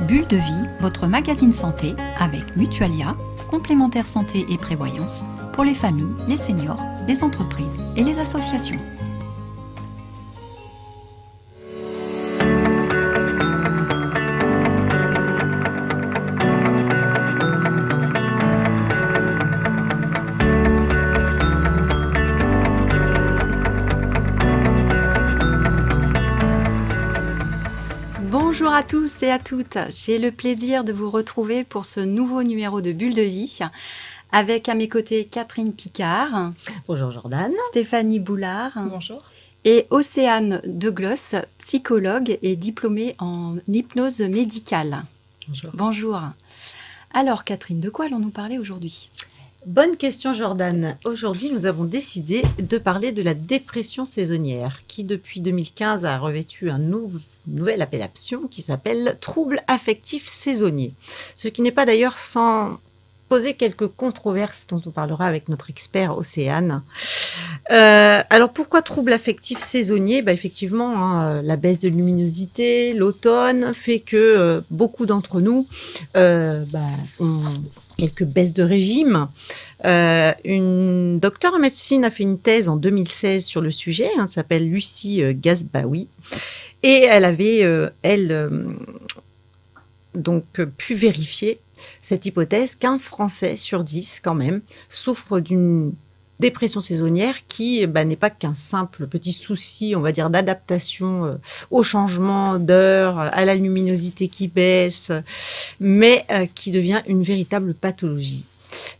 Bulle de vie, votre magazine santé avec Mutualia, complémentaire santé et prévoyance pour les familles, les seniors, les entreprises et les associations. Bonjour à tous et à toutes, j'ai le plaisir de vous retrouver pour ce nouveau numéro de Bulle de vie avec à mes côtés Catherine Picard. Bonjour Jordan. Stéphanie Boulard. Bonjour. Et Océane Degloss, psychologue et diplômée en hypnose médicale. Bonjour. Bonjour. Alors Catherine, de quoi allons-nous parler aujourd'hui ? Bonne question Jordan. Aujourd'hui, nous avons décidé de parler de la dépression saisonnière qui, depuis 2015, a revêtu une nouvelle appellation qui s'appelle trouble affectif saisonnier. Ce qui n'est pas d'ailleurs sans poser quelques controverses dont on parlera avec notre expert Océane. Alors pourquoi trouble affectif saisonnier ? Effectivement, la baisse de luminosité, l'automne fait que beaucoup d'entre nous ont quelques baisses de régime. Une docteure en médecine a fait une thèse en 2016 sur le sujet, s'appelle Lucie Gazbaoui, et elle avait, pu vérifier cette hypothèse qu'un Français sur 10, quand même, souffre d'une dépression saisonnière qui n'est pas qu'un simple petit souci, on va dire, d'adaptation au changement d'heure, à la luminosité qui baisse, mais qui devient une véritable pathologie.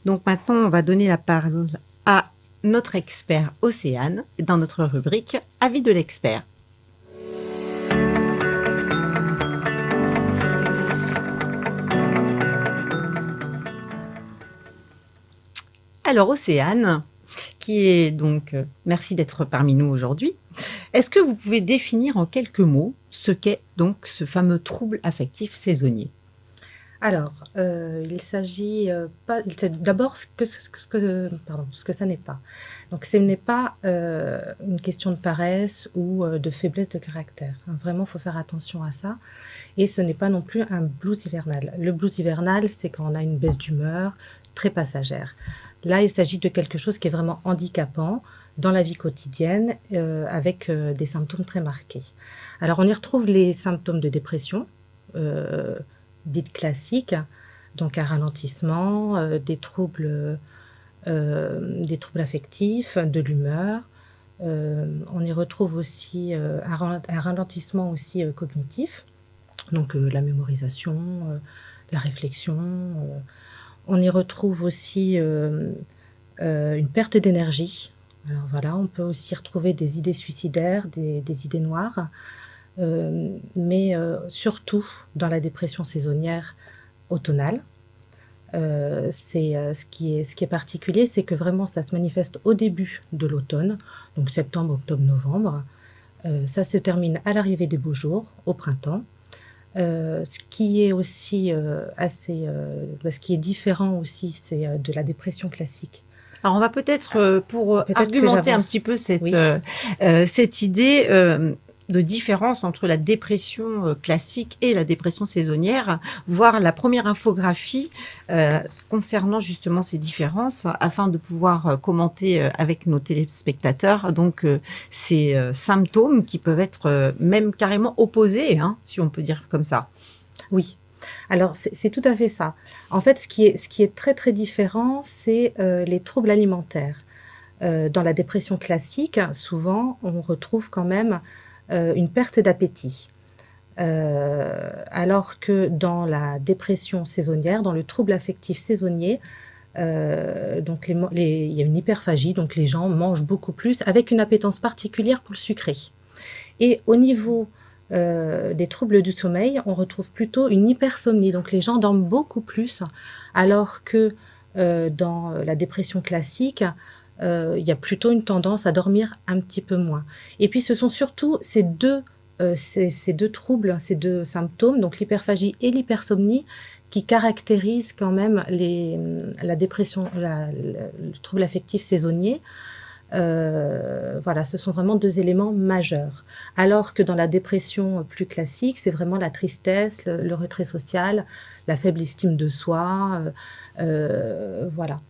Donc maintenant, on va donner la parole à notre expert Océane dans notre rubrique « Avis de l'expert ». Alors Océane, qui est donc, merci d'être parmi nous aujourd'hui. Est-ce que vous pouvez définir en quelques mots ce qu'est donc ce fameux trouble affectif saisonnier ? Alors, il s'agit d'abord ce que ça n'est pas. Donc, ce n'est pas une question de paresse ou de faiblesse de caractère. Vraiment, il faut faire attention à ça. Et ce n'est pas non plus un blues hivernal. Le blues hivernal, c'est quand on a une baisse d'humeur très passagère. Là, il s'agit de quelque chose qui est vraiment handicapant dans la vie quotidienne avec des symptômes très marqués. Alors, on y retrouve les symptômes de dépression, dites classiques, donc un ralentissement, des troubles affectifs, de l'humeur. On y retrouve aussi un ralentissement aussi cognitif, donc la mémorisation, la réflexion. On y retrouve aussi une perte d'énergie. Alors voilà, on peut aussi retrouver des idées suicidaires, des idées noires. Mais surtout dans la dépression saisonnière automnale, ce qui est particulier, c'est que vraiment ça se manifeste au début de l'automne, donc septembre, octobre, novembre. Ça se termine à l'arrivée des beaux jours, au printemps. Ce qui est aussi ce qui est différent aussi, c'est de la dépression classique. Alors on va peut-être, pour argumenter un petit peu cette idée de différence entre la dépression classique et la dépression saisonnière, voir la première infographie concernant justement ces différences, afin de pouvoir commenter avec nos téléspectateurs donc ces symptômes qui peuvent être même carrément opposés, si on peut dire comme ça. Oui. Alors, c'est tout à fait ça. En fait, ce qui est très, très différent, c'est les troubles alimentaires. Dans la dépression classique, souvent, on retrouve quand même une perte d'appétit. Alors que dans la dépression saisonnière, dans le trouble affectif saisonnier, donc il y a une hyperphagie, donc les gens mangent beaucoup plus, avec une appétence particulière pour le sucré. Et au niveau des troubles du sommeil, on retrouve plutôt une hypersomnie, donc les gens dorment beaucoup plus, alors que dans la dépression classique, il y a plutôt une tendance à dormir un petit peu moins. Et puis ce sont surtout ces deux troubles, ces deux symptômes, donc l'hyperphagie et l'hypersomnie, qui caractérisent quand même la dépression, le trouble affectif saisonnier. Voilà, ce sont vraiment deux éléments majeurs. Alors que dans la dépression plus classique, c'est vraiment la tristesse, le retrait social, la faible estime de soi, voilà,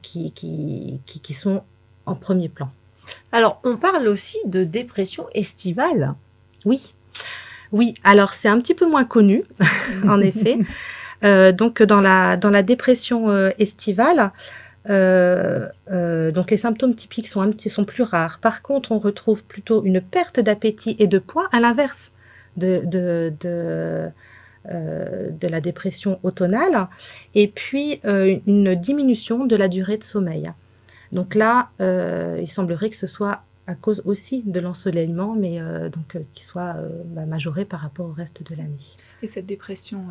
qui sont en premier plan. Alors, on parle aussi de dépression estivale. Oui, oui. Alors, c'est un petit peu moins connu, en effet. Donc, dans la dépression estivale, donc les symptômes typiques sont plus rares. Par contre, on retrouve plutôt une perte d'appétit et de poids, à l'inverse de la dépression automnale, et puis une diminution de la durée de sommeil. Donc là, il semblerait que ce soit à cause aussi de l'ensoleillement, mais qui soit majoré par rapport au reste de l'année. Et cette dépression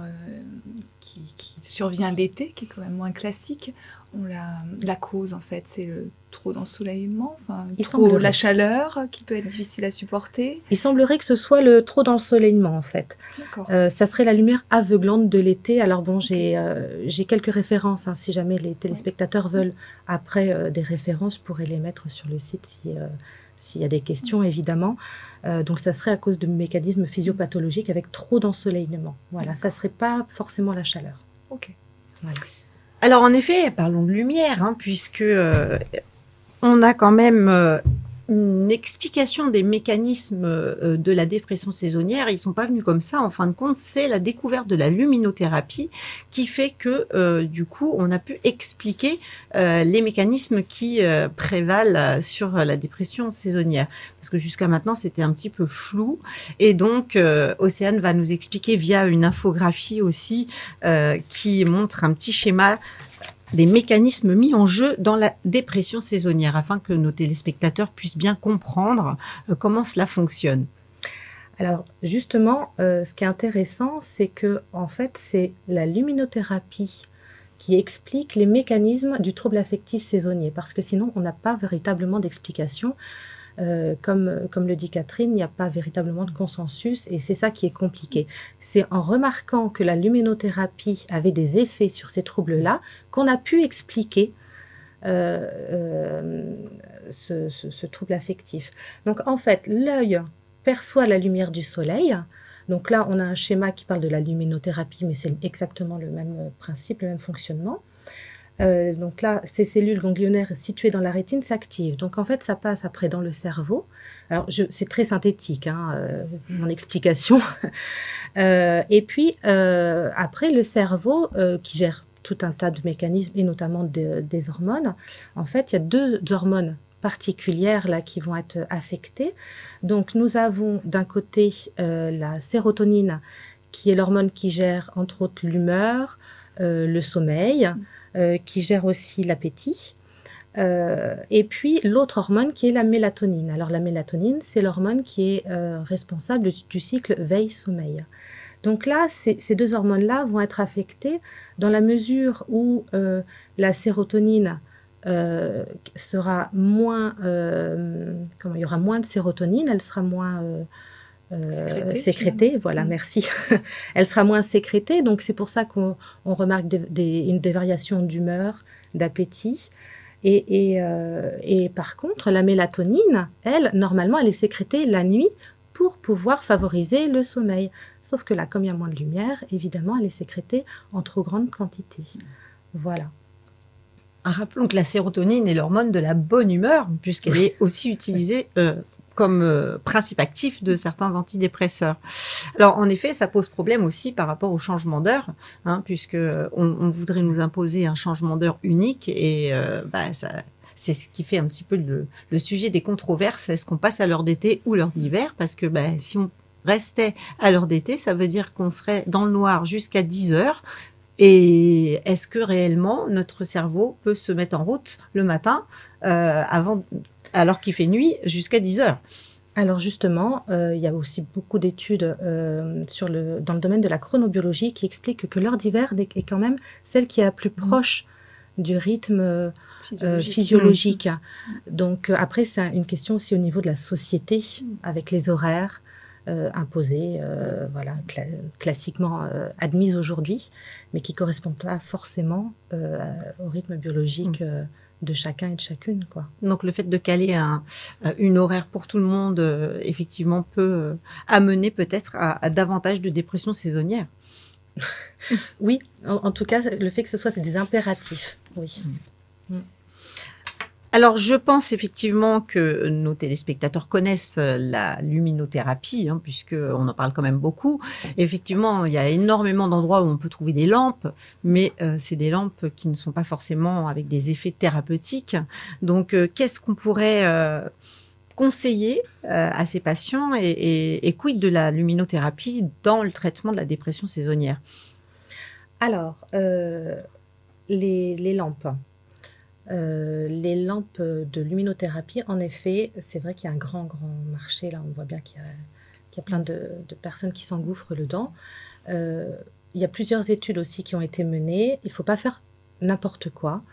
qui survient l'été, qui est quand même moins classique, la cause en fait, c'est le trop d'ensoleillement, la chaleur qui peut être difficile à supporter. Il semblerait que ce soit le trop d'ensoleillement en fait. D'accord. Ça serait la lumière aveuglante de l'été. Alors bon, j'ai quelques références, si jamais les téléspectateurs veulent après des références, je pourrais les mettre sur le site s'il y a des questions, évidemment. Donc, ça serait à cause de mécanismes physiopathologiques avec trop d'ensoleillement. Voilà, ça ne serait pas forcément la chaleur. Ok. Voilà. Alors, en effet, parlons de lumière, puisque on a quand même une explication des mécanismes de la dépression saisonnière. Ils ne sont pas venus comme ça. En fin de compte, c'est la découverte de la luminothérapie qui fait que, du coup, on a pu expliquer les mécanismes qui prévalent sur la dépression saisonnière. Parce que jusqu'à maintenant, c'était un petit peu flou. Et donc, Océane va nous expliquer via une infographie aussi qui montre un petit schéma des mécanismes mis en jeu dans la dépression saisonnière, afin que nos téléspectateurs puissent bien comprendre comment cela fonctionne. Alors, justement, ce qui est intéressant, c'est que, en fait, c'est la luminothérapie qui explique les mécanismes du trouble affectif saisonnier, parce que sinon, on n'a pas véritablement d'explication. Comme le dit Catherine, il n'y a pas véritablement de consensus et c'est ça qui est compliqué. C'est en remarquant que la luminothérapie avait des effets sur ces troubles-là qu'on a pu expliquer ce trouble affectif. Donc en fait, l'œil perçoit la lumière du soleil. Donc là, on a un schéma qui parle de la luminothérapie, mais c'est exactement le même principe, le même fonctionnement. Donc là, ces cellules ganglionnaires situées dans la rétine s'activent. Donc en fait, ça passe après dans le cerveau. Alors, c'est très synthétique, mon explication. Et puis, après, le cerveau, qui gère tout un tas de mécanismes, et notamment des hormones, en fait, il y a deux hormones particulières là, qui vont être affectées. Donc, nous avons d'un côté la sérotonine, qui est l'hormone qui gère, entre autres, l'humeur, le sommeil, qui gère aussi l'appétit. Et puis l'autre hormone qui est la mélatonine. Alors la mélatonine, c'est l'hormone qui est responsable du cycle veille-sommeil. Donc là, ces deux hormones-là vont être affectées dans la mesure où la sérotonine sera moins... il y aura moins de sérotonine, elle sera moins... sécrétée, voilà, merci. Elle sera moins sécrétée, donc c'est pour ça qu'on remarque des variations d'humeur, d'appétit. Et par contre, la mélatonine, elle, normalement, elle est sécrétée la nuit pour pouvoir favoriser le sommeil. Sauf que là, comme il y a moins de lumière, évidemment, elle est sécrétée en trop grande quantité. Voilà. Rappelons que la sérotonine est l'hormone de la bonne humeur, puisqu'elle est aussi utilisée comme principe actif de certains antidépresseurs. Alors, en effet, ça pose problème aussi par rapport au changement d'heure, puisque on voudrait nous imposer un changement d'heure unique et c'est ce qui fait un petit peu le sujet des controverses. Est-ce qu'on passe à l'heure d'été ou l'heure d'hiver? Parce que si on restait à l'heure d'été, ça veut dire qu'on serait dans le noir jusqu'à 10 heures. Et est-ce que réellement notre cerveau peut se mettre en route le matin alors qu'il fait nuit jusqu'à 10 heures? Alors justement, il y a aussi beaucoup d'études dans le domaine de la chronobiologie qui expliquent que l'heure d'hiver est quand même celle qui est la plus proche du rythme physiologique. Donc après, c'est une question aussi au niveau de la société, avec les horaires imposés, classiquement admises aujourd'hui, mais qui ne correspondent pas forcément au rythme biologique de chacun et de chacune, quoi. Donc le fait de caler une horaire pour tout le monde, effectivement, peut amener peut-être à davantage de dépression saisonnière. Oui, en tout cas, le fait que ce soit c'est des impératifs, oui. Alors, je pense effectivement que nos téléspectateurs connaissent la luminothérapie, hein, puisqu'on en parle quand même beaucoup. Effectivement, il y a énormément d'endroits où on peut trouver des lampes, mais c'est des lampes qui ne sont pas forcément avec des effets thérapeutiques. Donc, qu'est-ce qu'on pourrait conseiller à ces patients et quid de la luminothérapie dans le traitement de la dépression saisonnière? Alors, les lampes. Les lampes de luminothérapie, en effet, c'est vrai qu'il y a un grand marché. Là, on voit bien qu'il y a plein de personnes qui s'engouffrent dedans. Il y a plusieurs études aussi qui ont été menées. Il ne faut pas faire n'importe quoi.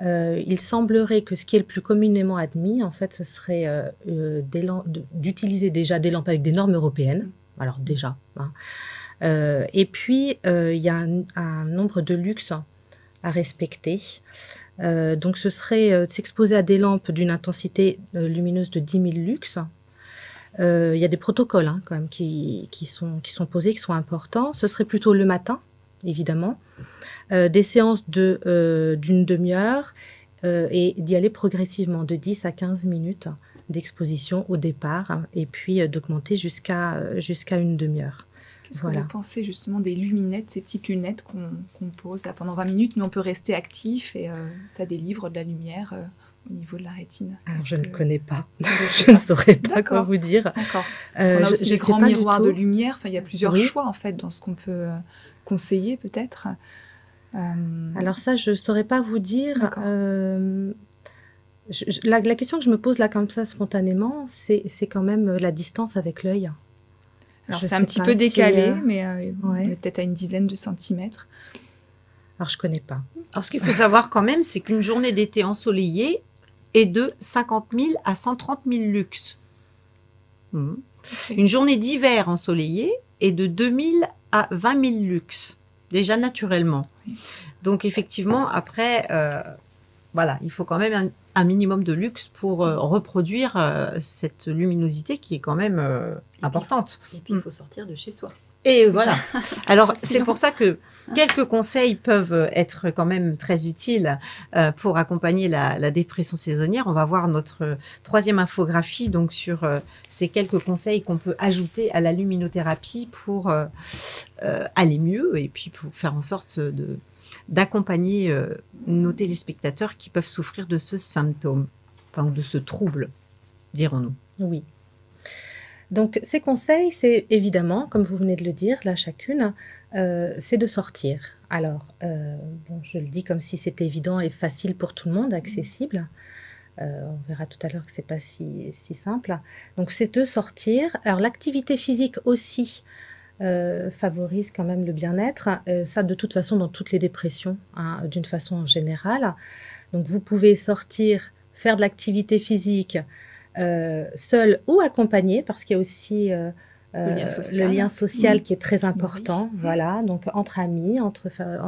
Il semblerait que ce qui est le plus communément admis, en fait, ce serait d'utiliser déjà des lampes avec des normes européennes. Alors déjà. Hein. Et puis, il y a un nombre de luxe à respecter. Donc, ce serait de s'exposer à des lampes d'une intensité lumineuse de 10 000 lux. Il y a des protocoles hein, quand même qui sont posés, qui sont importants. Ce serait plutôt le matin, évidemment. Des séances d'une demi-heure et d'y aller progressivement, de 10 à 15 minutes d'exposition au départ, hein, et puis d'augmenter jusqu'à une demi-heure. Qu'est-ce que vous pensez justement des luminettes, ces petites lunettes qu'on pose pendant 20 minutes, mais on peut rester actif et ça délivre de la lumière au niveau de la rétine? Alors, je ne connais pas. Je ne saurais pas quoi vous dire. D'accord. Parce qu'on a aussi les grands miroirs de lumière. Enfin, il y a plusieurs choix en fait dans ce qu'on peut conseiller peut-être. Alors ça, je ne saurais pas vous dire. La question que je me pose là comme ça spontanément, c'est quand même la distance avec l'œil. Alors, c'est un petit peu décalé, mais on est peut-être à une dizaine de centimètres. Alors, je ne connais pas. Alors, ce qu'il faut savoir quand même, c'est qu'une journée d'été ensoleillée est de 50 000 à 130 000 lux. Une journée d'hiver ensoleillée est de 2 000 à 20 000 lux, déjà naturellement. Oui. Donc, effectivement, après, voilà, il faut quand même un minimum de luxe pour reproduire cette luminosité qui est quand même importante. Et puis, il faut sortir de chez soi. Et voilà. Alors, c'est pour ça que quelques conseils peuvent être quand même très utiles pour accompagner la dépression saisonnière. On va voir notre troisième infographie donc sur ces quelques conseils qu'on peut ajouter à la luminothérapie pour aller mieux et puis pour faire en sorte d'accompagner nos téléspectateurs qui peuvent souffrir de ce symptôme, enfin de ce trouble, dirons-nous. Oui. Donc, ces conseils, c'est évidemment, comme vous venez de le dire, là, chacune, c'est de sortir. Alors, bon, je le dis comme si c'était évident et facile pour tout le monde, accessible. On verra tout à l'heure que ce n'est pas si simple. Donc, c'est de sortir. Alors, l'activité physique aussi favorise quand même le bien-être. Ça, de toute façon, dans toutes les dépressions, hein, d'une façon générale. Donc, vous pouvez sortir, faire de l'activité physique, seul ou accompagné, parce qu'il y a aussi le lien social qui est très important, oui. Voilà, donc entre amis, en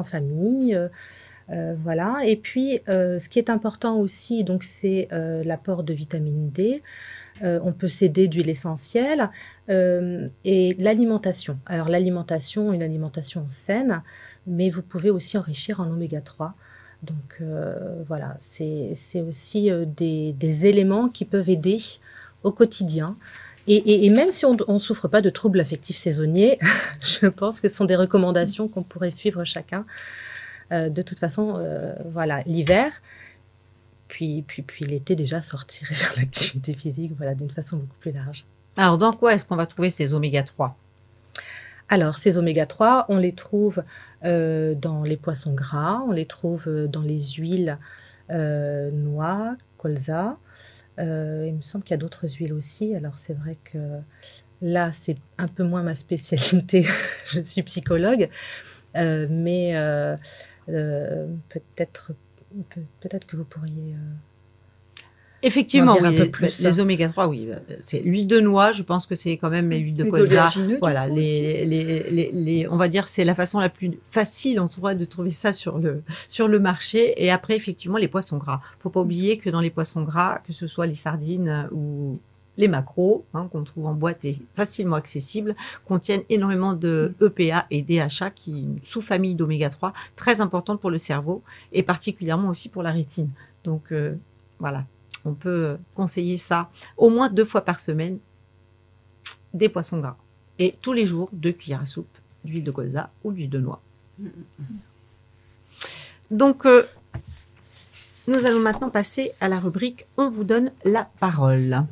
famille, voilà. Et puis, ce qui est important aussi, donc, c'est l'apport de vitamine D. On peut s'aider d'huile essentielle et l'alimentation. Alors, l'alimentation, une alimentation saine, mais vous pouvez aussi enrichir en oméga 3. Donc, voilà, c'est aussi des éléments qui peuvent aider au quotidien. Et même si on ne souffre pas de troubles affectifs saisonniers, je pense que ce sont des recommandations qu'on pourrait suivre chacun. De toute façon, voilà, l'hiver, puis l'été déjà, sortir et faire de l'activité physique, voilà, d'une façon beaucoup plus large. Alors, dans quoi est-ce qu'on va trouver ces oméga 3 ? Alors, ces oméga 3, on les trouve dans les poissons gras, on les trouve dans les huiles noix, colza. Il me semble qu'il y a d'autres huiles aussi. Alors, c'est vrai que là, c'est un peu moins ma spécialité. Je suis psychologue. Mais peut-être que vous pourriez... Effectivement, un oui, peu plus. Les oméga 3, oui. C'est l'huile de noix, je pense que c'est quand même l'huile de colza. Voilà, on va dire c'est la façon la plus facile, on pourrait, de trouver ça sur le marché. Et après, effectivement, les poissons gras. Faut pas oublier que dans les poissons gras, que ce soit les sardines ou les maquereaux, qu'on trouve en boîte et facilement accessibles, contiennent énormément de EPA et DHA, qui est une sous-famille d'oméga 3 très importante pour le cerveau et particulièrement aussi pour la rétine. Donc, voilà. On peut conseiller ça au moins 2 fois par semaine, des poissons gras. Et tous les jours, 2 cuillères à soupe d'huile de colza ou d'huile de noix. Donc, nous allons maintenant passer à la rubrique « On vous donne la parole ».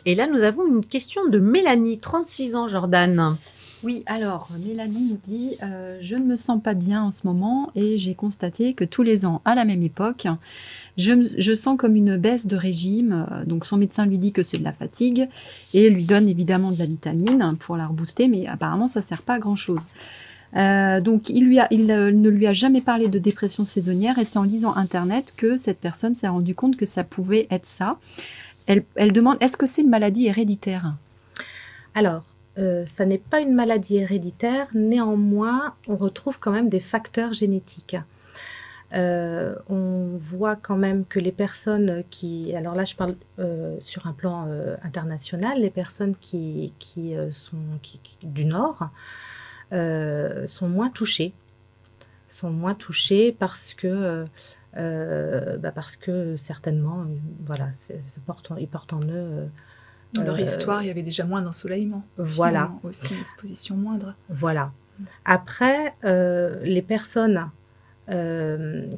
Et là, nous avons une question de Mélanie, 36 ans, Jordan. Oui, alors Mélanie nous dit je ne me sens pas bien en ce moment et j'ai constaté que tous les ans, à la même époque, je sens comme une baisse de régime. Donc son médecin lui dit que c'est de la fatigue et lui donne évidemment de la vitamine pour la rebooster, mais apparemment ça ne sert pas à grand-chose. Donc il ne lui a jamais parlé de dépression saisonnière et c'est en lisant Internet que cette personne s'est rendue compte que ça pouvait être ça. Elle demande, est-ce que c'est une maladie héréditaire ? Alors, ça n'est pas une maladie héréditaire, néanmoins, on retrouve quand même des facteurs génétiques. On voit quand même que les personnes qui... Alors là, je parle sur un plan international, les personnes qui sont du Nord sont moins touchées. Parce que certainement, voilà, ils portent en eux... Dans leur histoire, il y avait déjà moins d'ensoleillement. Voilà. Aussi une exposition moindre. Voilà. Après, les personnes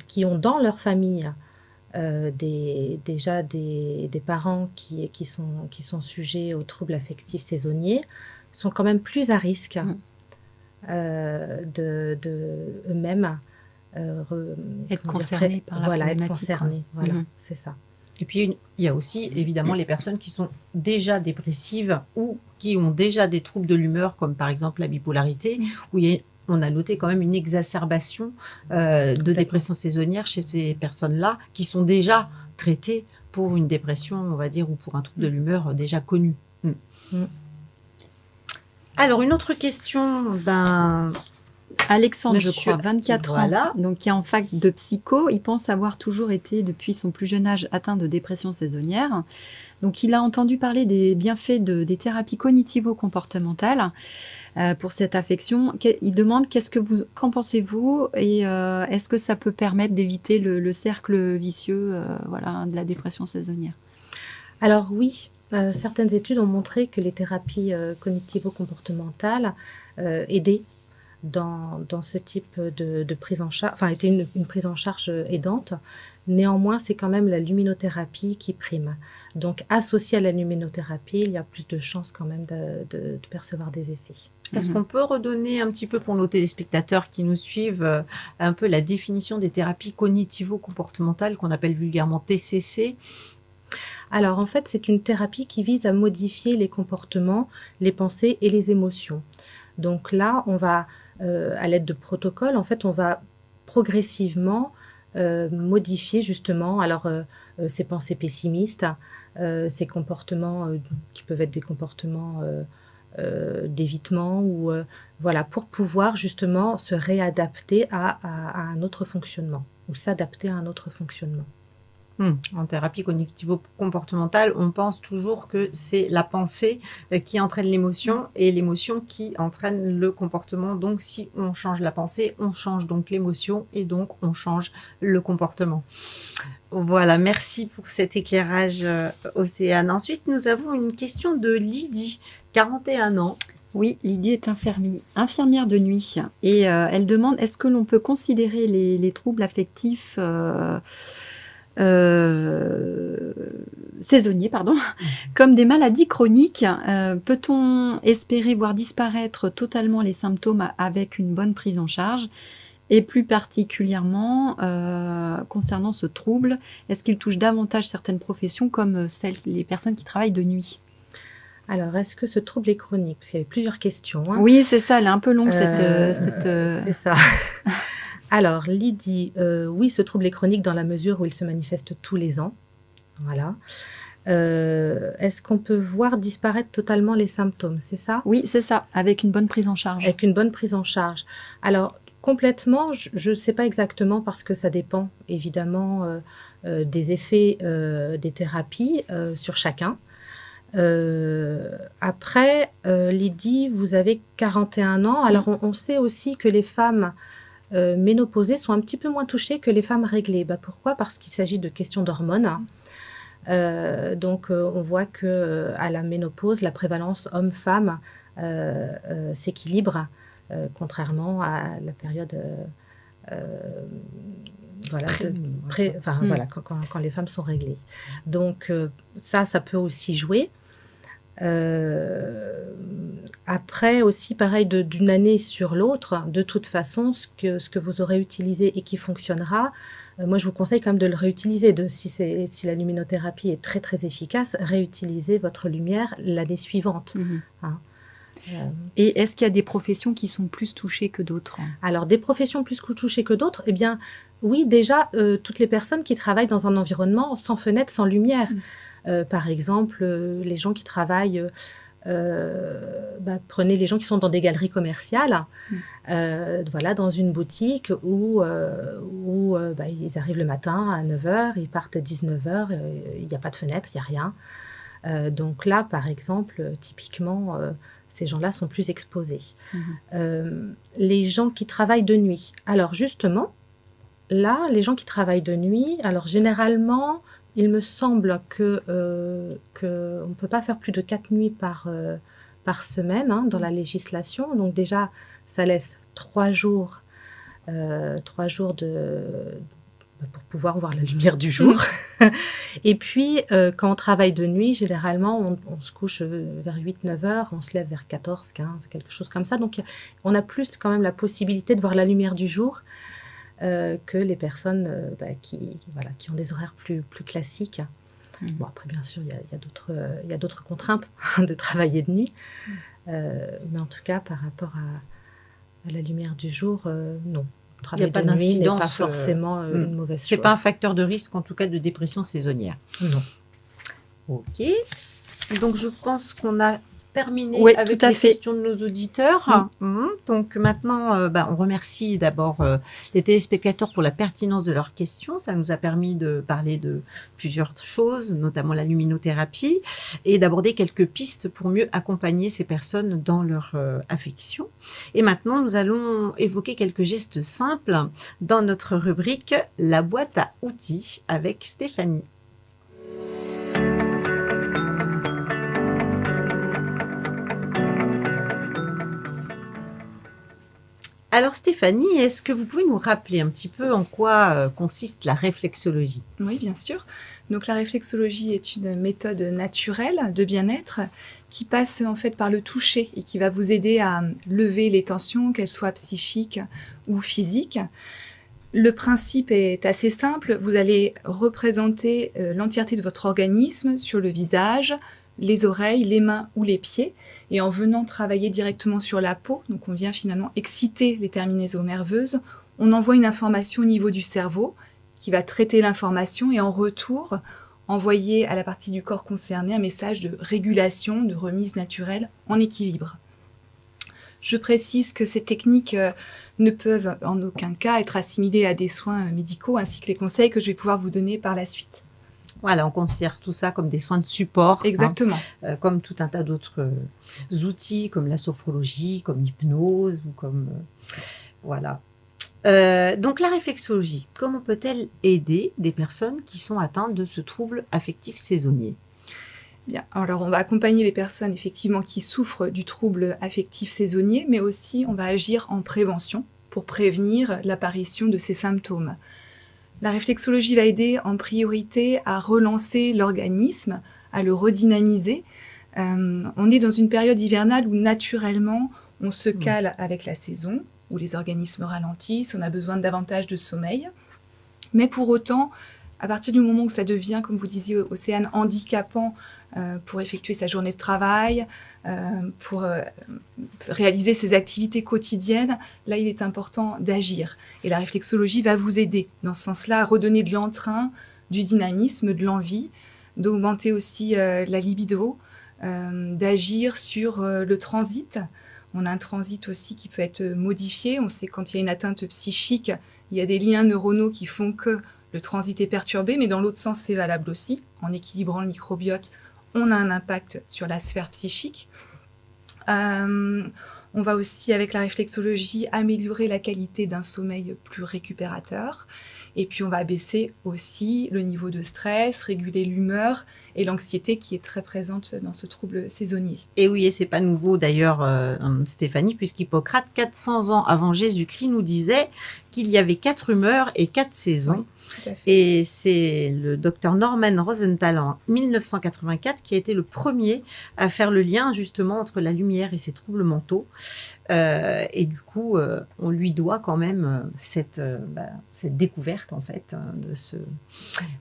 qui ont dans leur famille déjà des parents qui sont sujets aux troubles affectifs saisonniers sont quand même plus à risque de eux-mêmes être concernés par la problématique. Être concernés. Voilà, c'est ça. Et puis, il y a aussi, évidemment, les personnes qui sont déjà dépressives ou qui ont déjà des troubles de l'humeur, comme par exemple la bipolarité, où on a noté quand même une exacerbation de dépression saisonnière chez ces personnes-là, qui sont déjà traitées pour une dépression, on va dire, ou pour un trouble de l'humeur déjà connu. Alors, une autre question d'un... Alexandre, je crois, 24 ans, donc qui est en fac de psycho. Il pense avoir toujours été, depuis son plus jeune âge, atteint de dépression saisonnière. Donc, il a entendu parler des bienfaits des thérapies cognitivo-comportementales pour cette affection. Il demande qu'en pensez-vous et est-ce que ça peut permettre d'éviter le cercle vicieux de la dépression saisonnière ? Alors oui, certaines études ont montré que les thérapies cognitivo-comportementales aidaient dans ce type de prise en charge, était une prise en charge aidante. Néanmoins, c'est quand même la luminothérapie qui prime. Donc, associé à la luminothérapie, il y a plus de chances quand même de percevoir des effets. Est-ce qu'on peut redonner un petit peu pour nos téléspectateurs qui nous suivent un peu la définition des thérapies cognitivo-comportementales qu'on appelle vulgairement TCC ? Alors, en fait, c'est une thérapie qui vise à modifier les comportements, les pensées et les émotions. Donc là, on va, à l'aide de protocoles, en fait, on va progressivement modifier justement ces pensées pessimistes, ces comportements qui peuvent être des comportements d'évitement ou pour pouvoir justement se réadapter à un autre fonctionnement ou s'adapter à un autre fonctionnement. En thérapie cognitivo-comportementale, on pense toujours que c'est la pensée qui entraîne l'émotion et l'émotion qui entraîne le comportement. Donc, si on change la pensée, on change donc l'émotion et donc on change le comportement. Voilà, merci pour cet éclairage, Océane. Ensuite, nous avons une question de Lydie, 41 ans. Oui, Lydie est infirmière de nuit et elle demande est-ce que l'on peut considérer les troubles affectifs saisonniers, comme des maladies chroniques. Peut-on espérer voir disparaître totalement les symptômes avec une bonne prise en charge ? Et plus particulièrement, concernant ce trouble, est-ce qu'il touche davantage certaines professions comme les personnes qui travaillent de nuit ? Alors, est-ce que ce trouble est chronique? Parce qu'il y avait plusieurs questions. Hein. Oui, c'est ça, elle est un peu longue, cette... C'est ça. Alors, Lydie, oui, ce trouble est chronique dans la mesure où il se manifeste tous les ans. Voilà. Est-ce qu'on peut voir disparaître totalement les symptômes? C'est ça? Oui, c'est ça, avec une bonne prise en charge. Avec une bonne prise en charge. Alors, complètement, je ne sais pas exactement parce que ça dépend évidemment des effets des thérapies sur chacun. Après, Lydie, vous avez 41 ans. Alors, on sait aussi que les femmes ménopausées sont un petit peu moins touchées que les femmes réglées. Pourquoi? Parce qu'il s'agit de questions d'hormones. Donc, on voit qu'à la ménopause, la prévalence homme-femme s'équilibre, contrairement à la période quand les femmes sont réglées. Donc, ça peut aussi jouer. Après aussi, pareil, d'une année sur l'autre, de toute façon, ce que vous aurez utilisé et qui fonctionnera, moi, je vous conseille quand même de le réutiliser. Si la luminothérapie est très, très efficace, réutilisez votre lumière l'année suivante. Hein. Et est-ce qu'il y a des professions qui sont plus touchées que d'autres? Alors, des professions plus touchées que d'autres, eh bien, oui, déjà, toutes les personnes qui travaillent dans un environnement sans fenêtre, sans lumière. Par exemple, les gens qui travaillent... prenez les gens qui sont dans des galeries commerciales, voilà, dans une boutique où ils arrivent le matin à 9h, ils partent à 19h, il n'y a pas de fenêtre, il n'y a rien. Donc là, par exemple, typiquement, ces gens-là sont plus exposés. Les gens qui travaillent de nuit. Alors justement, là, les gens qui travaillent de nuit, alors généralement... Il me semble qu'on ne peut pas faire plus de 4 nuits par semaine dans la législation. Donc déjà, ça laisse 3 jours, pour pouvoir voir la lumière du jour. Et puis, quand on travaille de nuit, généralement, on se couche vers 8-9 heures, on se lève vers 14-15, quelque chose comme ça. Donc, on a plus quand même la possibilité de voir la lumière du jour. Que les personnes qui ont des horaires plus classiques. Bon, après, bien sûr, il y a d'autres contraintes de travailler de nuit. Mais en tout cas, par rapport à la lumière du jour, non. Travailler de nuit n'est pas forcément une mauvaise chose. Ce n'est pas un facteur de risque, en tout cas, de dépression saisonnière. Non. OK. Donc, je pense qu'on a terminé avec les questions de nos auditeurs. Donc maintenant, on remercie d'abord les téléspectateurs pour la pertinence de leurs questions. Ça nous a permis de parler de plusieurs choses, notamment la luminothérapie, et d'aborder quelques pistes pour mieux accompagner ces personnes dans leur affection. Et maintenant, nous allons évoquer quelques gestes simples dans notre rubrique « La boîte à outils » avec Stéphanie. Alors Stéphanie, est-ce que vous pouvez nous rappeler un petit peu en quoi consiste la réflexologie? Oui, bien sûr. Donc la réflexologie est une méthode naturelle de bien-être qui passe en fait par le toucher et qui va vous aider à lever les tensions, qu'elles soient psychiques ou physiques. Le principe est assez simple. Vous allez représenter l'entièreté de votre organisme sur le visage, les oreilles, les mains ou les pieds. Et en venant travailler directement sur la peau, donc on vient finalement exciter les terminaisons nerveuses, on envoie une information au niveau du cerveau qui va traiter l'information et en retour envoyer à la partie du corps concernée un message de régulation, de remise naturelle en équilibre. Je précise que ces techniques ne peuvent en aucun cas être assimilées à des soins médicaux ainsi que les conseils que je vais pouvoir vous donner par la suite. Voilà, on considère tout ça comme des soins de support. Exactement. Comme tout un tas d'autres outils, comme la sophrologie, comme l'hypnose, ou comme... voilà. Donc la réflexologie, comment peut-elle aider des personnes qui sont atteintes de ce trouble affectif saisonnier? Bien, alors on va accompagner les personnes effectivement qui souffrent du trouble affectif saisonnier, mais aussi on va agir en prévention pour prévenir l'apparition de ces symptômes. La réflexologie va aider en priorité à relancer l'organisme, à le redynamiser. On est dans une période hivernale où naturellement on se cale avec la saison, où les organismes ralentissent, on a besoin de davantage de sommeil. Mais pour autant, À partir du moment où ça devient, comme vous disiez, Océane, handicapant pour effectuer sa journée de travail, pour réaliser ses activités quotidiennes, là, il est important d'agir. Et la réflexologie va vous aider dans ce sens-là à redonner de l'entrain, du dynamisme, de l'envie, d'augmenter aussi la libido, d'agir sur le transit. On a un transit aussi qui peut être modifié. On sait quand il y a une atteinte psychique, il y a des liens neuronaux qui font que le transit est perturbé, mais dans l'autre sens, c'est valable aussi. En équilibrant le microbiote, on a un impact sur la sphère psychique. On va aussi, avec la réflexologie, améliorer la qualité d'un sommeil plus récupérateur. Et puis, on va baisser aussi le niveau de stress, réguler l'humeur et l'anxiété qui est très présente dans ce trouble saisonnier. Et oui, et c'est pas nouveau d'ailleurs, Stéphanie, puisqu'Hippocrate, 400 ans avant Jésus-Christ, nous disait qu'il y avait 4 humeurs et 4 saisons. Oui, tout à fait. Et c'est le docteur Norman Rosenthal en 1984 qui a été le premier à faire le lien justement entre la lumière et ses troubles mentaux. Et du coup, on lui doit quand même cette découverte en fait de ce.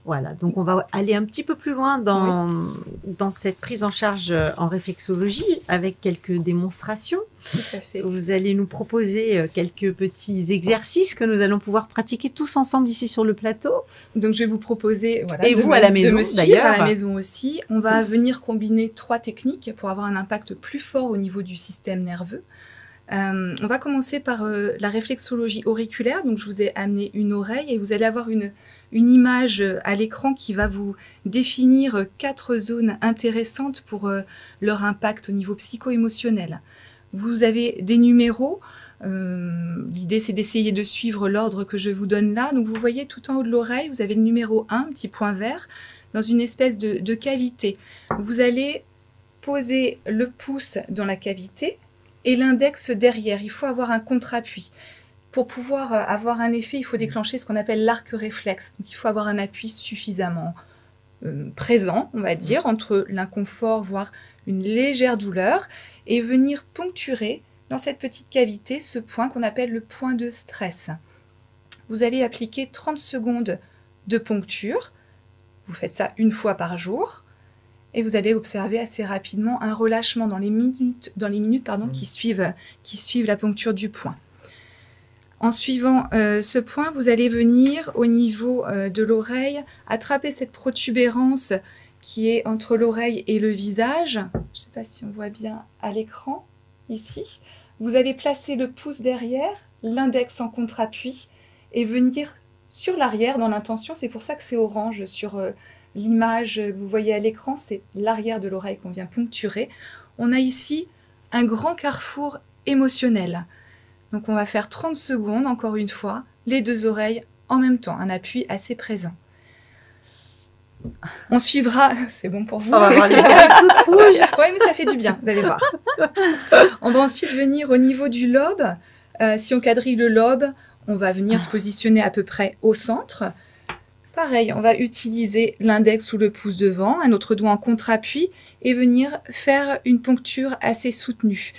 Voilà. Donc on va aller un petit peu plus loin dans cette prise en charge en réflexologie avec quelques démonstrations. Tout à fait. Vous allez nous proposer quelques petits exercices que nous allons pouvoir pratiquer tous ensemble ici sur le plateau. Donc je vais vous proposer, et vous à la maison d'ailleurs, à la maison aussi, on va venir combiner 3 techniques pour avoir un impact plus fort au niveau du système nerveux. On va commencer par la réflexologie auriculaire. Donc je vous ai amené une oreille et vous allez avoir une image à l'écran qui va vous définir 4 zones intéressantes pour leur impact au niveau psycho-émotionnel. Vous avez des numéros. L'idée, c'est d'essayer de suivre l'ordre que je vous donne là. Donc, vous voyez tout en haut de l'oreille, vous avez le numéro 1, petit point vert, dans une espèce de cavité. Vous allez poser le pouce dans la cavité et l'index derrière. Il faut avoir un contre-appui. Pour pouvoir avoir un effet, il faut déclencher ce qu'on appelle l'arc réflexe. Donc, il faut avoir un appui suffisamment présent, on va dire, entre l'inconfort, voire une légère douleur, et venir poncturer dans cette petite cavité ce point qu'on appelle le point de stress. Vous allez appliquer 30 secondes de poncture. Vous faites ça une fois par jour. Et vous allez observer assez rapidement un relâchement dans les minutes qui suivent la poncture du point. En suivant ce point, vous allez venir au niveau de l'oreille, attraper cette protubérance qui est entre l'oreille et le visage. Je ne sais pas si on voit bien à l'écran, ici. Vous allez placer le pouce derrière, l'index en contre-appui, et venir sur l'arrière dans l'intention. C'est pour ça que c'est orange sur l'image que vous voyez à l'écran. C'est l'arrière de l'oreille qu'on vient poncturer. On a ici un grand carrefour émotionnel. Donc on va faire 30 secondes, encore une fois, les 2 oreilles en même temps, un appui assez présent. On suivra, c'est bon pour vous. On va voir les yeux toutes rouges. Oui, mais ça fait du bien, vous allez voir. On va ensuite venir au niveau du lobe. Si on quadrille le lobe, on va venir se positionner à peu près au centre. Pareil, on va utiliser l'index ou le pouce devant, un autre doigt en contre-appui et venir faire une poncture assez soutenue.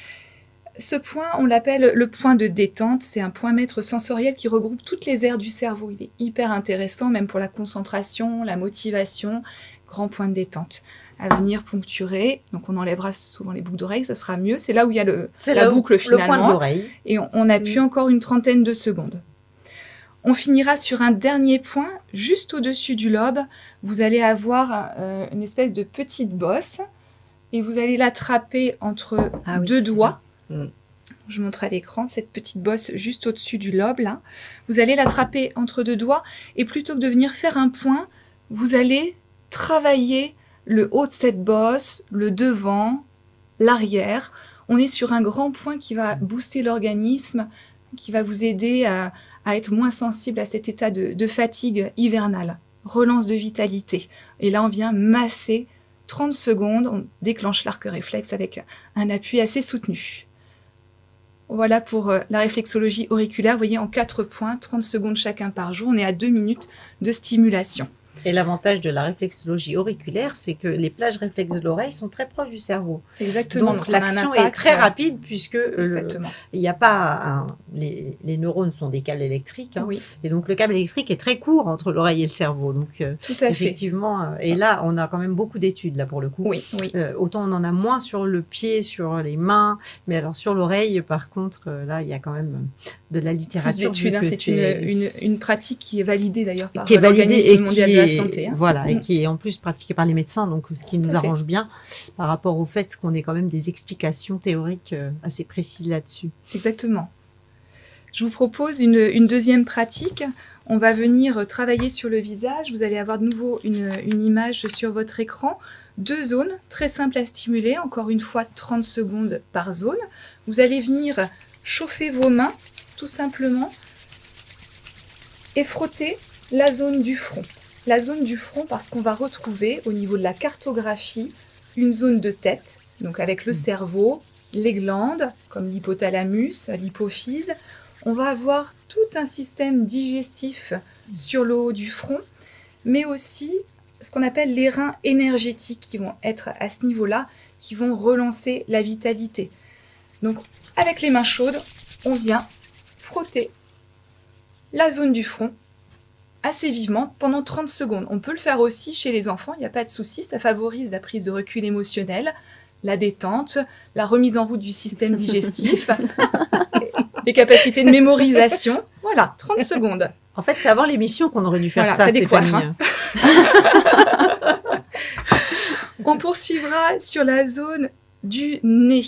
Ce point, on l'appelle le point de détente. C'est un point maître sensoriel qui regroupe toutes les aires du cerveau. Il est hyper intéressant, même pour la concentration, la motivation. Grand point de détente. À venir poncturer. Donc, on enlèvera souvent les boucles d'oreilles, ça sera mieux. C'est là où il y a la boucle finalement. Le point de l'oreille. Et on appuie encore une trentaine de secondes. On finira sur un dernier point, juste au-dessus du lobe. Vous allez avoir une espèce de petite bosse et vous allez l'attraper entre 2 doigts. Je montre à l'écran cette petite bosse juste au-dessus du lobe là. Vous allez l'attraper entre 2 doigts et plutôt que de venir faire un point, vous allez travailler le haut de cette bosse, le devant, l'arrière. On est sur un grand point qui va booster l'organisme, qui va vous aider à être moins sensible à cet état de fatigue hivernale. Relance de vitalité. Et là, on vient masser 30 secondes. On déclenche l'arc réflexe avec un appui assez soutenu. Voilà pour la réflexologie auriculaire. Vous voyez, en 4 points, 30 secondes chacun par jour. On est à 2 minutes de stimulation. Et l'avantage de la réflexologie auriculaire, c'est que les plages réflexes de l'oreille sont très proches du cerveau. Exactement. Donc l'action est très rapide puisque il n'y a pas les neurones sont des câbles électriques. Hein, oui. Et donc le câble électrique est très court entre l'oreille et le cerveau. Donc tout à effectivement, et là on a quand même beaucoup d'études là pour le coup. Oui, oui. Autant on en a moins sur le pied, sur les mains, mais alors sur l'oreille par contre, là il y a quand même de la littérature. C'est une pratique qui est validée d'ailleurs par l'Organisme mondial de la santé. Hein. Voilà, et qui est en plus pratiquée par les médecins, donc ce qui nous arrange bien par rapport au fait qu'on ait quand même des explications théoriques assez précises là-dessus. Exactement. Je vous propose une deuxième pratique. On va venir travailler sur le visage. Vous allez avoir de nouveau une image sur votre écran. 2 zones très simples à stimuler. Encore une fois, 30 secondes par zone. Vous allez venir chauffer vos mains, tout simplement, et frotter la zone du front. La zone du front parce qu'on va retrouver au niveau de la cartographie une zone de tête, donc avec le cerveau, les glandes, comme l'hypothalamus, l'hypophyse. On va avoir tout un système digestif sur le haut du front, mais aussi ce qu'on appelle les reins énergétiques qui vont être à ce niveau-là, qui vont relancer la vitalité. Donc, avec les mains chaudes, on vient frotter la zone du front assez vivement pendant 30 secondes. On peut le faire aussi chez les enfants, il n'y a pas de souci, ça favorise la prise de recul émotionnel, la détente, la remise en route du système digestif, les capacités de mémorisation. Voilà, 30 secondes. En fait, c'est avant l'émission qu'on aurait dû faire voilà, ça, Stéphanie. Hein. On poursuivra sur la zone du nez.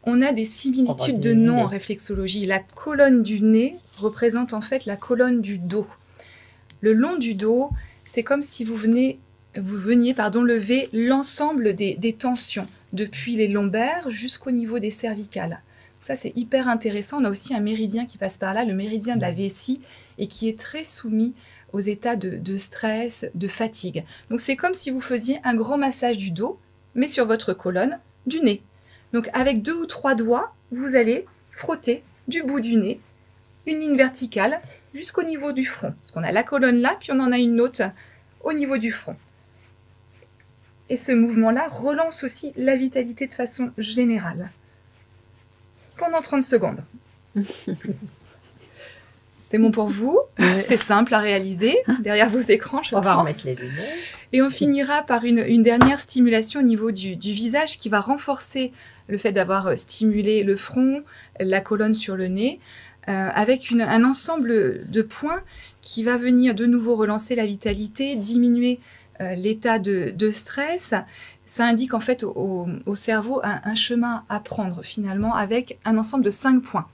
On a des similitudes de noms en réflexologie. La colonne du nez représente en fait la colonne du dos. Le long du dos, c'est comme si vous veniez lever l'ensemble des tensions, depuis les lombaires jusqu'au niveau des cervicales. Ça, c'est hyper intéressant. On a aussi un méridien qui passe par là, le méridien de la vessie, et qui est très soumis aux états de stress, de fatigue. Donc, c'est comme si vous faisiez un grand massage du dos, mais sur votre colonne du nez. Donc, avec 2 ou 3 doigts, vous allez frotter du bout du nez une ligne verticale jusqu'au niveau du front. Parce qu'on a la colonne là, puis on en a une autre au niveau du front. Et ce mouvement-là relance aussi la vitalité de façon générale. Pendant 30 secondes. C'est bon pour vous, c'est simple à réaliser derrière vos écrans. On va remettre les lunettes. Et on finira par une dernière stimulation au niveau du visage qui va renforcer le fait d'avoir stimulé le front, la colonne sur le nez, avec un ensemble de points qui va venir de nouveau relancer la vitalité, diminuer l'état de stress. Ça indique en fait au cerveau un chemin à prendre finalement avec un ensemble de 5 points.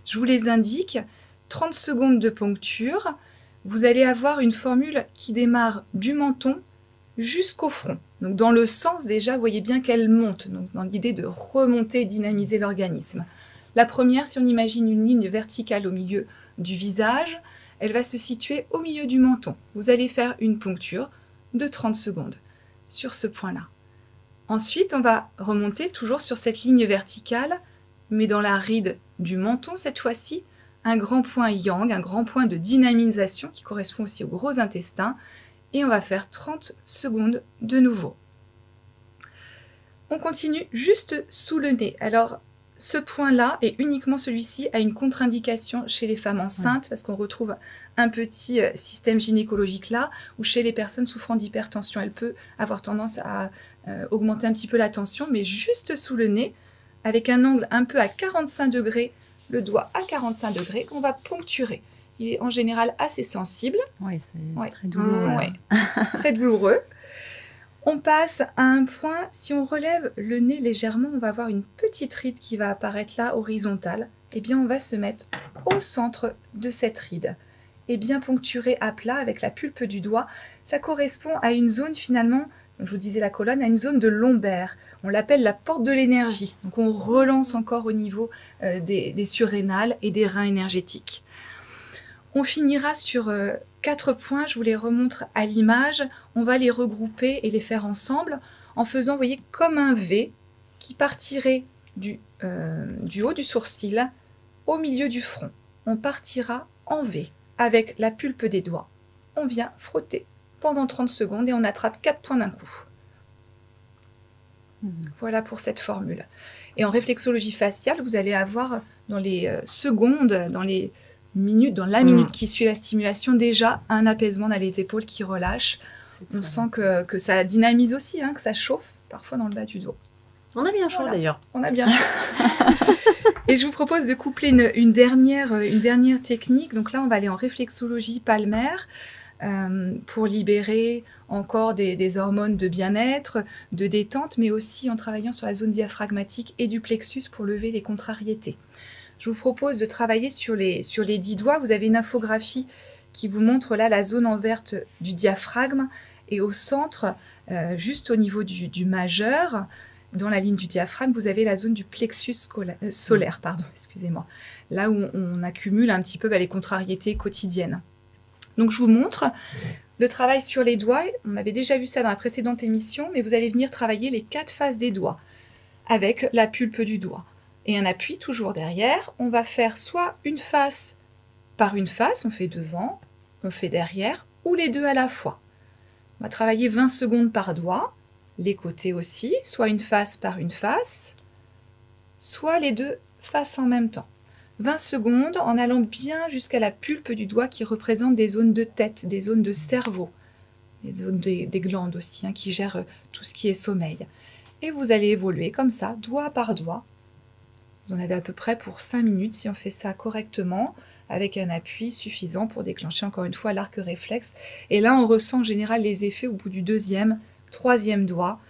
Je vous les indique. 30 secondes de poncture, vous allez avoir une formule qui démarre du menton jusqu'au front. Donc dans le sens déjà, vous voyez bien qu'elle monte, donc dans l'idée de remonter et dynamiser l'organisme. La première, si on imagine une ligne verticale au milieu du visage, elle va se situer au milieu du menton. Vous allez faire une poncture de 30 secondes sur ce point-là. Ensuite, on va remonter toujours sur cette ligne verticale, mais dans la ride du menton cette fois-ci, un grand point yang, un grand point de dynamisation qui correspond aussi au gros intestin. Et on va faire 30 secondes de nouveau. On continue juste sous le nez. Alors, ce point-là, et uniquement celui-ci, a une contre-indication chez les femmes enceintes, parce qu'on retrouve un petit système gynécologique là, où chez les personnes souffrant d'hypertension, elle peut avoir tendance à augmenter un petit peu la tension, mais juste sous le nez, avec un angle un peu à 45 degrés, le doigt à 45 degrés, on va poncturer. Il est en général assez sensible. Oui, c'est très douloureux. Ouais. Très douloureux. On passe à un point, si on relève le nez légèrement, on va avoir une petite ride qui va apparaître là, horizontale. Eh bien, on va se mettre au centre de cette ride et bien poncturer à plat avec la pulpe du doigt. Ça correspond à une zone finalement, je vous disais la colonne, à une zone de lombaire. On l'appelle la porte de l'énergie. Donc on relance encore au niveau des surrénales et des reins énergétiques. On finira sur 4 points, je vous les remontre à l'image. On va les regrouper et les faire ensemble en faisant, vous voyez, comme un V qui partirait du haut du sourcil au milieu du front. On partira en V avec la pulpe des doigts. On vient frotter pendant 30 secondes et on attrape 4 points d'un coup. Voilà pour cette formule. Et en réflexologie faciale, vous allez avoir dans les secondes, dans les minutes, dans la minute qui suit la stimulation, déjà un apaisement dans les épaules qui relâche. On sent que ça dynamise aussi, que ça chauffe parfois dans le bas du dos. On a bien chaud d'ailleurs. On a bien chaud. Et je vous propose de coupler une dernière technique. Donc là, on va aller en réflexologie palmaire pour libérer encore des hormones de bien-être, de détente, mais aussi en travaillant sur la zone diaphragmatique et du plexus pour lever les contrariétés. Je vous propose de travailler sur les 10 doigts. Vous avez une infographie qui vous montre là la zone en verte du diaphragme et au centre, juste au niveau du majeur, dans la ligne du diaphragme, vous avez la zone du plexus solaire, excusez-moi, là où on accumule un petit peu les contrariétés quotidiennes. Donc je vous montre le travail sur les doigts. On avait déjà vu ça dans la précédente émission, mais vous allez venir travailler les 4 faces des doigts avec la pulpe du doigt. Et un appui toujours derrière. On va faire soit une face par une face, on fait devant, on fait derrière, ou les deux à la fois. On va travailler 20 secondes par doigt, les côtés aussi, soit une face par une face, soit les deux faces en même temps. 20 secondes en allant bien jusqu'à la pulpe du doigt qui représente des zones de tête, des zones de cerveau, des zones des glandes aussi, qui gèrent tout ce qui est sommeil. Et vous allez évoluer comme ça, doigt par doigt. Vous en avez à peu près pour 5 minutes si on fait ça correctement, avec un appui suffisant pour déclencher encore une fois l'arc réflexe. Et là, on ressent en général les effets au bout du 2e, 3e doigt.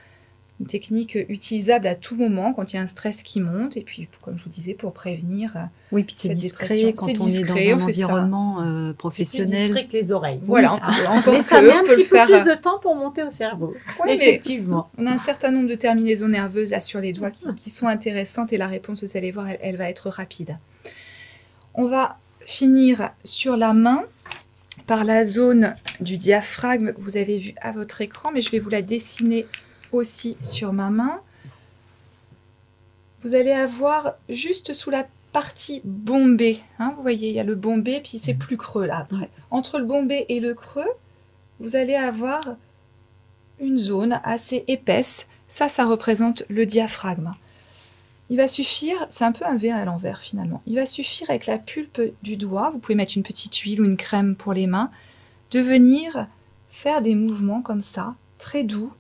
Une technique utilisable à tout moment quand il y a un stress qui monte. Et puis, comme je vous disais, pour prévenir oui, puis c'est discret quand on est dans un environnement professionnel. C'est discret que les oreilles. Voilà, encore mais ça met un petit peu plus de temps pour monter au cerveau. Oui, effectivement. On a un certain nombre de terminaisons nerveuses là sur les doigts qui sont intéressantes. Et la réponse, vous allez voir, elle va être rapide. On va finir sur la main par la zone du diaphragme que vous avez vu à votre écran, mais je vais vous la dessiner aussi sur ma main. Vous allez avoir juste sous la partie bombée, vous voyez, il y a le bombé, puis c'est plus creux là après. Entre le bombé et le creux, vous allez avoir une zone assez épaisse. Ça représente le diaphragme. Il va suffire, c'est un peu un V à l'envers finalement, il va suffire avec la pulpe du doigt, vous pouvez mettre une petite huile ou une crème pour les mains, de venir faire des mouvements comme ça, très doux,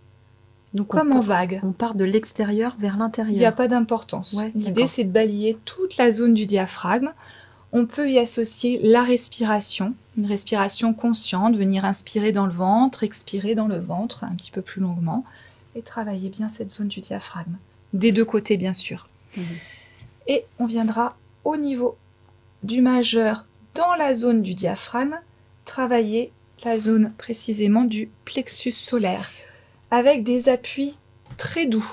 donc comme en vague. On part de l'extérieur vers l'intérieur. Il n'y a pas d'importance. Ouais, l'idée, c'est de balayer toute la zone du diaphragme. On peut y associer la respiration, une respiration consciente, venir inspirer dans le ventre, expirer dans le ventre un petit peu plus longuement, et travailler bien cette zone du diaphragme. Des deux côtés, bien sûr. Et on viendra au niveau du majeur, dans la zone du diaphragme, travailler la zone précisément du plexus solaire, avec des appuis très doux,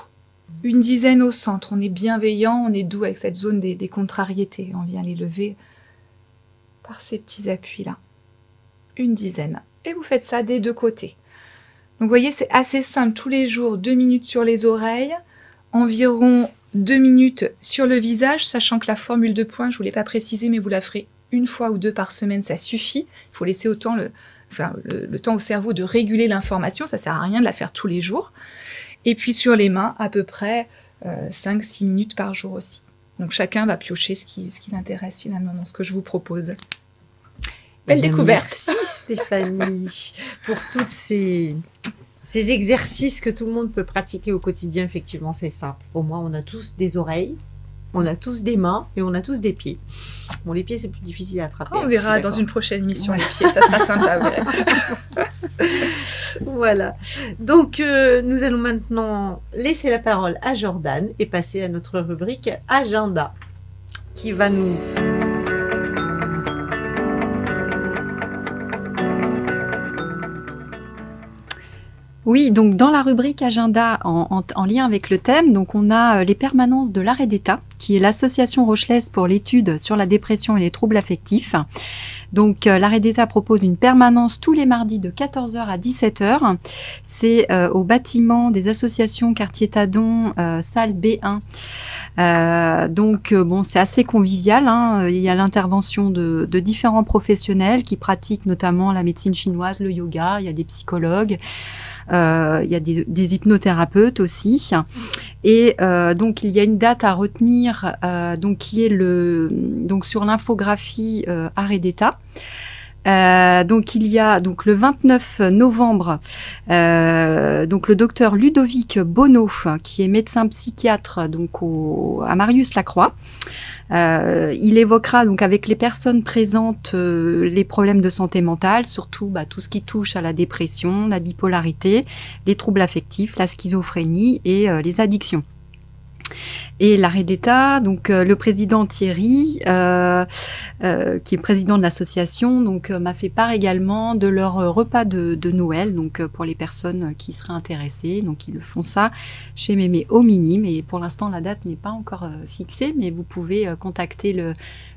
une dizaine au centre. On est bienveillant, on est doux avec cette zone des contrariétés. On vient les lever par ces petits appuis-là. Une dizaine. Et vous faites ça des deux côtés. Donc vous voyez, c'est assez simple. Tous les jours, 2 minutes sur les oreilles, environ 2 minutes sur le visage, sachant que la formule de points, je ne vous l'ai pas précisé, mais vous la ferez 1 fois ou 2 par semaine, ça suffit. Il faut laisser autant le temps au cerveau de réguler l'information, ça ne sert à rien de la faire tous les jours. Et puis sur les mains, à peu près 5-6 minutes par jour aussi. Donc chacun va piocher ce qui l'intéresse finalement dans ce que je vous propose. Belle découverte. Merci Stéphanie pour toutes ces exercices que tout le monde peut pratiquer au quotidien. Effectivement, c'est simple. Au moins, on a tous des oreilles, on a tous des mains et on a tous des pieds. Bon, les pieds, c'est plus difficile à attraper. On verra dans une prochaine émission les pieds, ça sera sympa. Voilà. Donc, nous allons maintenant laisser la parole à Jordan et passer à notre rubrique Agenda, qui va nous... Oui, donc dans la rubrique agenda en lien avec le thème, donc on a les permanences de l'Arrêt d'État, qui est l'association rochelaise pour l'étude sur la dépression et les troubles affectifs. Donc, l'Aredeta propose une permanence tous les mardis de 14h à 17h. C'est au bâtiment des associations Quartier Tadon, salle B1. Donc, c'est assez convivial. Hein. Il y a l'intervention de différents professionnels qui pratiquent notamment la médecine chinoise, le yoga. Il y a des psychologues. Il y a des hypnothérapeutes aussi. Et donc, il y a une date à retenir donc, qui est donc, sur l'infographie Aredeta. Donc il y a donc le 29 novembre donc le docteur Ludovic Bonneau qui est médecin psychiatre donc à Marius-Lacroix. Il évoquera donc avec les personnes présentes les problèmes de santé mentale, surtout tout ce qui touche à la dépression, la bipolarité, les troubles affectifs, la schizophrénie et les addictions. Et l'Aredeta, donc le président Thierry, qui est président de l'association, donc m'a fait part également de leur repas de Noël, donc pour les personnes qui seraient intéressées. Donc ils font ça chez Mémé au Minime, et pour l'instant la date n'est pas encore fixée, mais vous pouvez contacter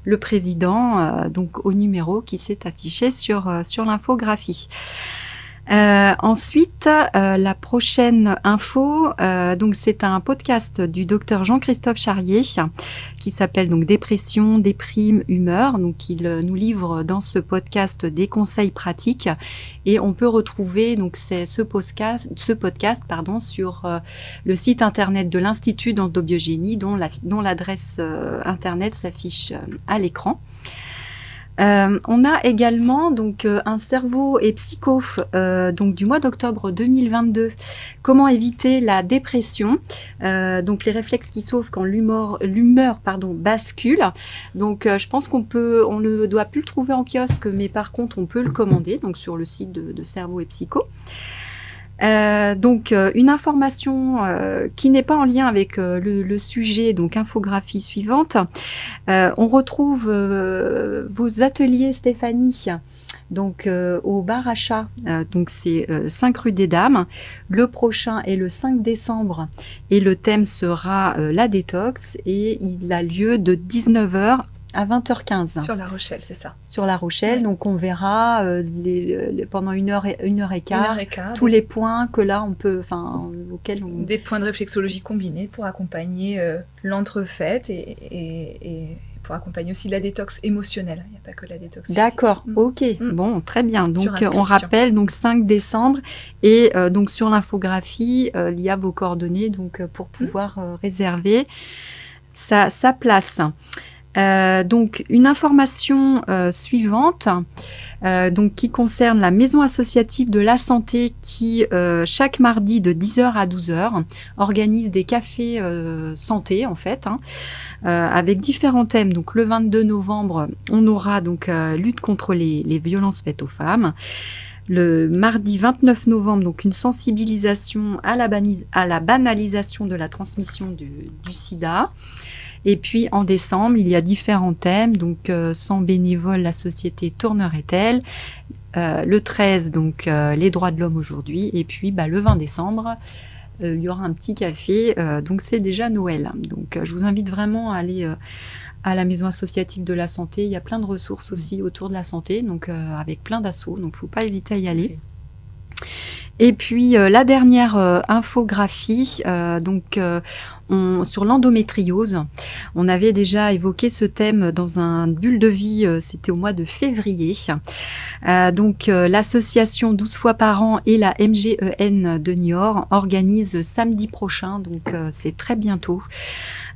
le président donc au numéro qui s'est affiché sur l'infographie. Ensuite, la prochaine info, donc c'est un podcast du docteur Jean-Christophe Charrier qui s'appelle donc Dépression, déprime, humeur. Donc il nous livre dans ce podcast des conseils pratiques et on peut retrouver donc ce podcast sur le site internet de l'Institut d'endobiogénie dont l'adresse internet s'affiche à l'écran. On a également donc un cerveau et psycho donc du mois d'octobre 2022. Comment éviter la dépression, donc les réflexes qui sauvent quand l'humeur bascule. Donc je pense on ne doit plus le trouver en kiosque, mais par contre on peut le commander donc sur le site de Cerveau et Psycho. Donc une information qui n'est pas en lien avec le sujet, donc infographie suivante. On retrouve vos ateliers Stéphanie donc au bar à chat, donc c'est 5 rue des Dames. Le prochain est le 5 décembre et le thème sera la détox et il a lieu de 19h à 20h15. Sur La Rochelle, c'est ça. Sur La Rochelle, donc on verra pendant une heure et quart tous les points que là on peut, auxquels on... Des points de réflexologie combinés pour accompagner l'entrefaite et pour accompagner aussi la détox émotionnelle. Il n'y a pas que la détox physique. D'accord, ok, bon, très bien. Donc on rappelle, donc 5 décembre et donc sur l'infographie, il y a vos coordonnées donc pour pouvoir réserver sa place. Donc une information suivante donc qui concerne la maison associative de la santé qui chaque mardi de 10h à 12h organise des cafés santé en fait avec différents thèmes. Donc le 22 novembre on aura donc lutte contre les violences faites aux femmes. Le mardi 29 novembre, donc une sensibilisation à la banalisation de la transmission du sida. Et puis en décembre, il y a différents thèmes, donc sans bénévole, la société tournerait-elle. Le 13, donc les droits de l'homme aujourd'hui. Et puis le 20 décembre, il y aura un petit café, donc c'est déjà Noël. Donc je vous invite vraiment à aller à la maison associative de la santé. Il y a plein de ressources aussi autour de la santé, donc avec plein d'assauts, donc il ne faut pas hésiter à y aller. Et puis la dernière infographie, sur l'endométriose. On avait déjà évoqué ce thème dans un bulle de vie, c'était au mois de février. L'association 12 fois par an et la MGEN de Niort organisent samedi prochain, donc c'est très bientôt.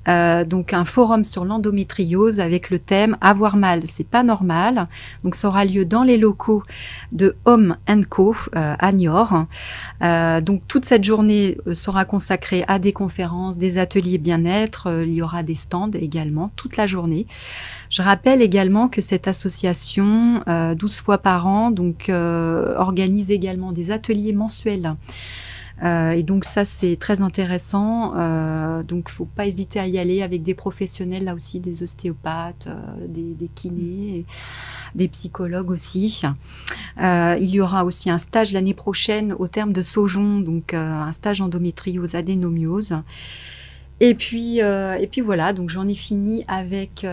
Donc un forum sur l'endométriose avec le thème Avoir mal, c'est pas normal. Donc ça aura lieu dans les locaux de Home & Co à Niort. Donc toute cette journée sera consacrée à des conférences, des ateliers bien-être. Il y aura des stands également toute la journée. Je rappelle également que cette association 12 fois par an donc organise également des ateliers mensuels. Et donc ça c'est très intéressant, donc il ne faut pas hésiter à y aller avec des professionnels là aussi, des ostéopathes, des kinés, des psychologues aussi. Il y aura aussi un stage l'année prochaine au terme de Saujon, donc un stage endométriose adénomiose. Et puis voilà, donc j'en ai fini avec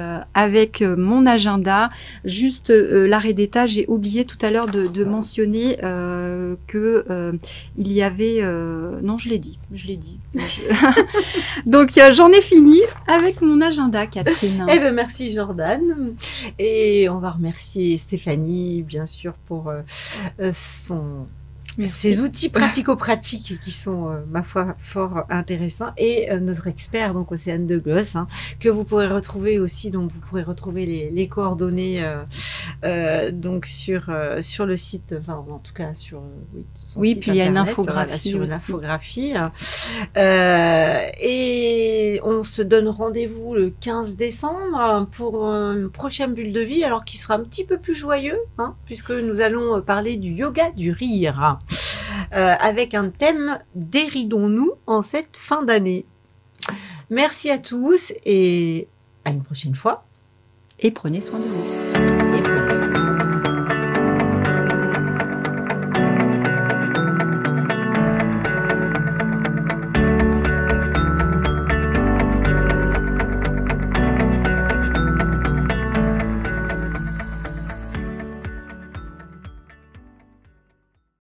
mon agenda. Juste l'arrêt d'état, j'ai oublié tout à l'heure de mentionner que il y avait... non, je l'ai dit. Donc j'en ai fini avec mon agenda, Catherine. Eh bien, merci Jordan. Et on va remercier Stéphanie, bien sûr, pour ces outils pratico-pratiques qui sont, ma foi, fort intéressants. Et notre expert, donc Océane de Gosse, que vous pourrez retrouver aussi. Donc, vous pourrez retrouver les coordonnées donc sur le site, enfin, en tout cas, sur oui, puis il y a une infographie. Voilà, sur une infographie. Et on se donne rendez-vous le 15 décembre pour une prochaine bulle de vie, alors qui sera un petit peu plus joyeux, puisque nous allons parler du yoga du rire, avec un thème « Déridons-nous en cette fin d'année ». Merci à tous et à une prochaine fois. Et prenez soin de vous.